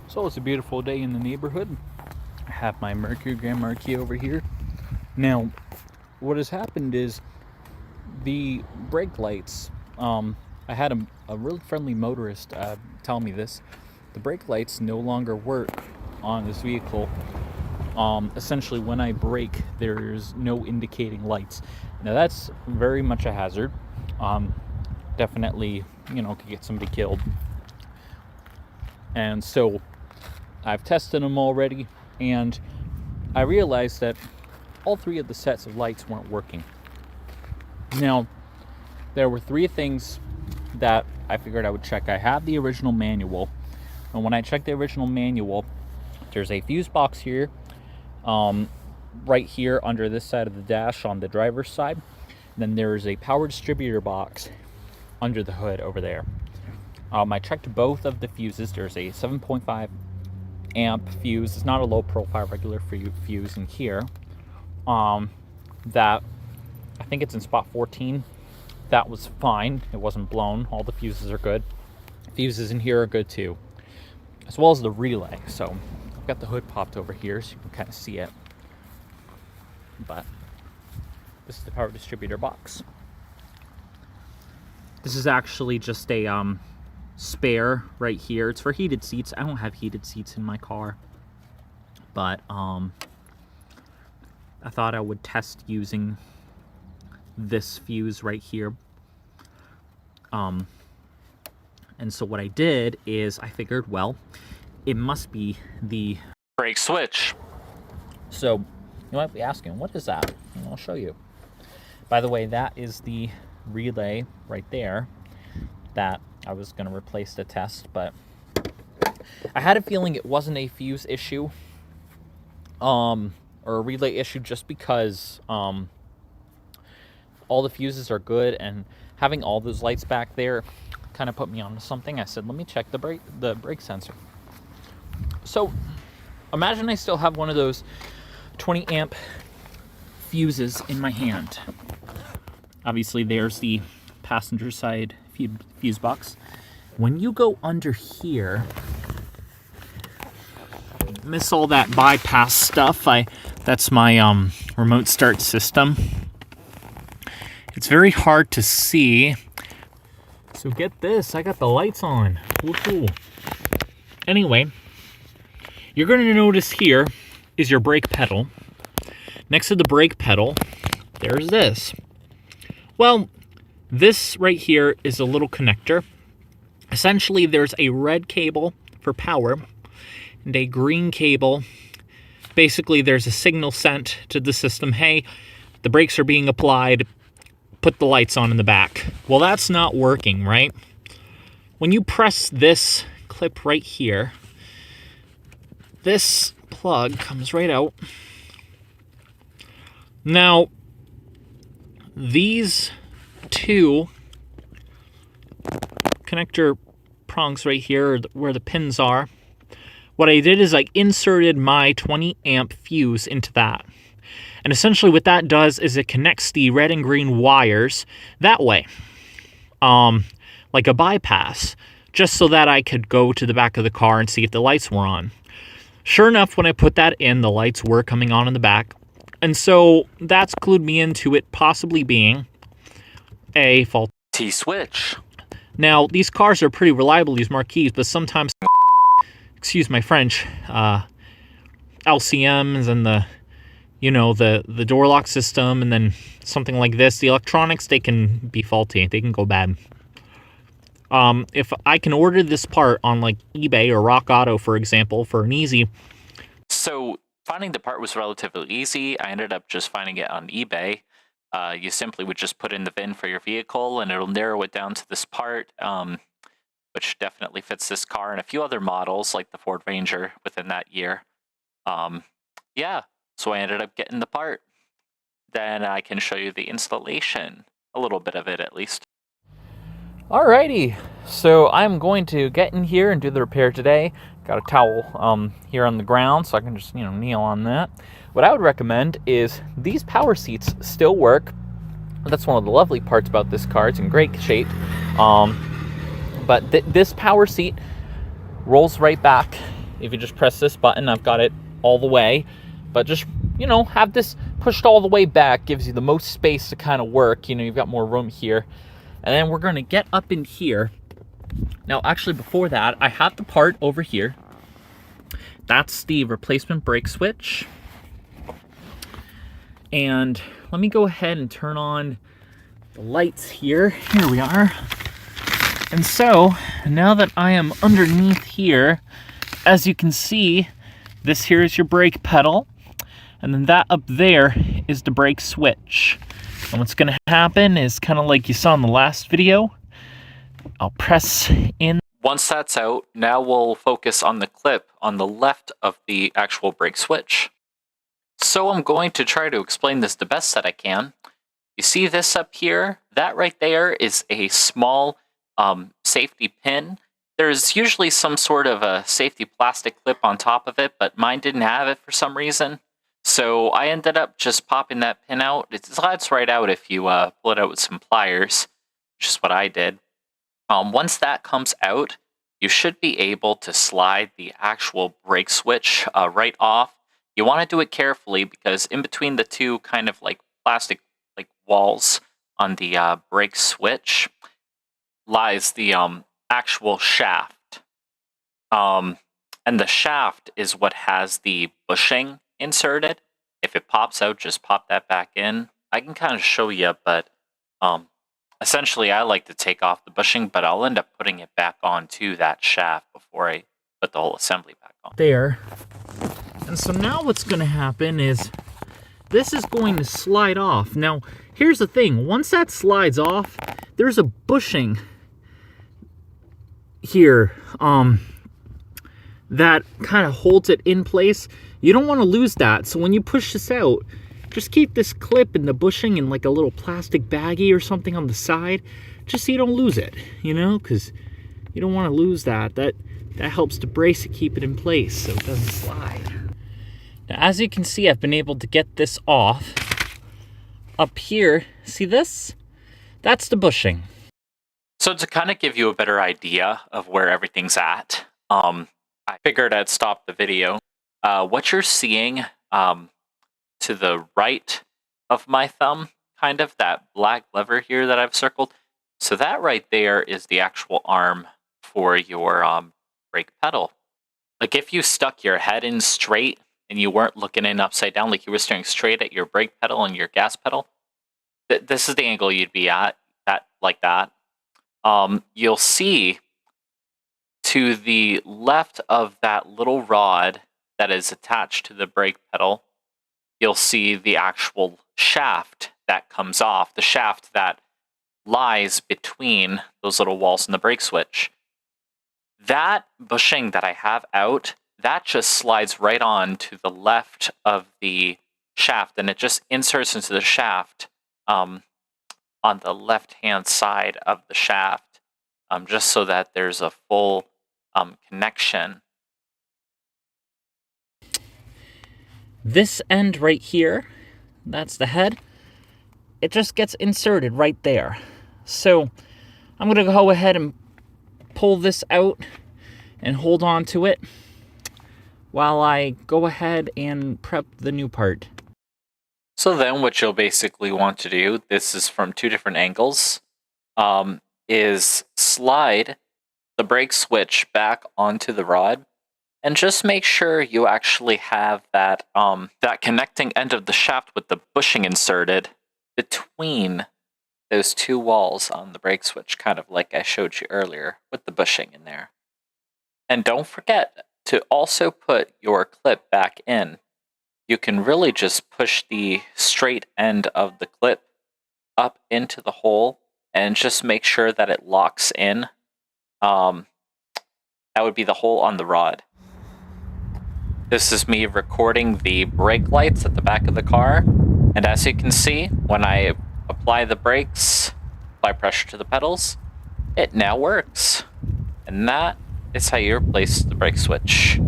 So it's a beautiful day in the neighborhood. I have my Mercury Grand Marquis over here. Now, what has happened is the brake lights. I had a really friendly motorist tell me this. The brake lights no longer work on this vehicle. Essentially, when I brake, there's no indicating lights. Now, that's very much a hazard. Definitely, could get somebody killed. And so I've tested them already, and I realized that all three of the sets of lights weren't working. Now, there were three things that I figured I would check. I have the original manual, and when I checked the original manual, there's a fuse box here, right here under this side of the dash on the driver's side. Then there's a power distributor box under the hood over there. I checked both of the fuses. There's a 7.5 amp fuse. It's not a low profile regular fuse in here. That I think it's in spot 14. That was fine. It wasn't blown. All the fuses are good. Fuses in here are good too, as well as the relay. So I've got the hood popped over here so you can kind of see it. But this is the power distributor box. This is actually just a spare right here. It's for heated seats. I don't have heated seats in my car, but I thought I would test using this fuse right here. And so what I did is I figured, well, it must be the brake switch. So you might be asking, what is that? And I'll show you. By the way, that is the relay right there that I was going to replace to test, but I had a feeling it wasn't a fuse issue or a relay issue, just because all the fuses are good, and having all those lights back there kind of put me onto something. I said, let me check the brake sensor. So imagine I still have one of those 20 amp fuses in my hand. Obviously there's the passenger side fuse box. When you go under here, miss all that bypass stuff. That's my remote start system. It's very hard to see. So get this, I got the lights on. Cool. Anyway, you're going to notice here is your brake pedal. Next to the brake pedal, there's this. Well, this right here is a little connector. Essentially, there's a red cable for power and a green cable. Basically, there's a signal sent to the system, hey, the brakes are being applied, put the lights on in the back. Well, that's not working, right? When you press this clip right here, this plug comes right out. Now, these two connector prongs right here, where the pins are, what I did is I inserted my 20 amp fuse into that. And essentially what that does is it connects the red and green wires that way, like a bypass, just so that I could go to the back of the car and see if the lights were on. Sure enough, when I put that in, the lights were coming on in the back. And so that's clued me into it possibly being a faulty switch. Now, these cars are pretty reliable, these Marquis, but sometimes, excuse my French, LCMs and the door lock system, and then something like this, the electronics, they can be faulty. They can go bad. If I can order this part on like eBay or Rock Auto, for example, for an easy. So finding the part was relatively easy. I ended up just finding it on eBay. You simply would just put in the VIN for your vehicle, and it'll narrow it down to this part, which definitely fits this car and a few other models like the Ford Ranger within that year. Yeah, so I ended up getting the part. Then I can show you the installation, a little bit of it at least. Alrighty, so I'm going to get in here and do the repair today. Got a towel here on the ground, so I can just kneel on that. What I would recommend is these power seats still work. That's one of the lovely parts about this car. It's in great shape. But this power seat rolls right back if you just press this button, I've got it all the way, but just, you know, have this pushed all the way back, gives you the most space to kind of work. You know, you've got more room here. And then we're going to get up in here. Now, actually, before that, I have the part over here. That's the replacement brake switch. And let me go ahead and turn on the lights here. Here we are. And so, now that I am underneath here, as you can see, this here is your brake pedal. And then that up there is the brake switch. And what's going to happen is kind of like you saw in the last video. I'll press in. Once that's out, now we'll focus on the clip on the left of the actual brake switch. So I'm going to try to explain this the best that I can. You see this up here? That right there is a small safety pin. There's usually some sort of a safety plastic clip on top of it, but mine didn't have it for some reason. So I ended up just popping that pin out. It slides right out if you pull it out with some pliers, which is what I did. Once that comes out, you should be able to slide the actual brake switch right off. You want to do it carefully because in between the two kind of like plastic like walls on the brake switch lies the actual shaft. And the shaft is what has the bushing inserted. If it pops out, just pop that back in. I can kind of show you, but essentially I like to take off the bushing, but I'll end up putting it back onto that shaft before I put the whole assembly back on. There. And so now what's going to happen is this is going to slide off. Now, here's the thing. Once that slides off, there's a bushing here that kind of holds it in place. You don't want to lose that. So when you push this out, just keep this clip in the bushing in like a little plastic baggie or something on the side, just so you don't lose it, you know, because you don't want to lose that. That helps to brace it, keep it in place so it doesn't slide. Now, as you can see, I've been able to get this off. Up here, see this? That's the bushing. So to kind of give you a better idea of where everything's at, I figured I'd stop the video. What you're seeing to the right of my thumb, kind of that black lever here that I've circled, so that right there is the actual arm for your brake pedal. Like if you stuck your head in straight and you weren't looking in upside down, like you were staring straight at your brake pedal and your gas pedal, this is the angle you'd be at, like that. You'll see to the left of that little rod that is attached to the brake pedal, you'll see the actual shaft that comes off, the shaft that lies between those little walls in the brake switch. That bushing that I have out, that just slides right on to the left of the shaft, and it just inserts into the shaft on the left-hand side of the shaft, just so that there's a full connection. This end right here, that's the head, it just gets inserted right there. So I'm going to go ahead and pull this out and hold on to it while I go ahead and prep the new part. So then what you'll basically want to do, this is from two different angles, is slide the brake switch back onto the rod and just make sure you actually have that that connecting end of the shaft with the bushing inserted between those two walls on the brake switch, kind of like I showed you earlier with the bushing in there. And don't forget to also put your clip back in. You can really just push the straight end of the clip up into the hole and just make sure that it locks in. That would be the hole on the rod. This is me recording the brake lights at the back of the car. And as you can see, when I apply the brakes, apply pressure to the pedals, it now works. And that is how you replace the brake switch.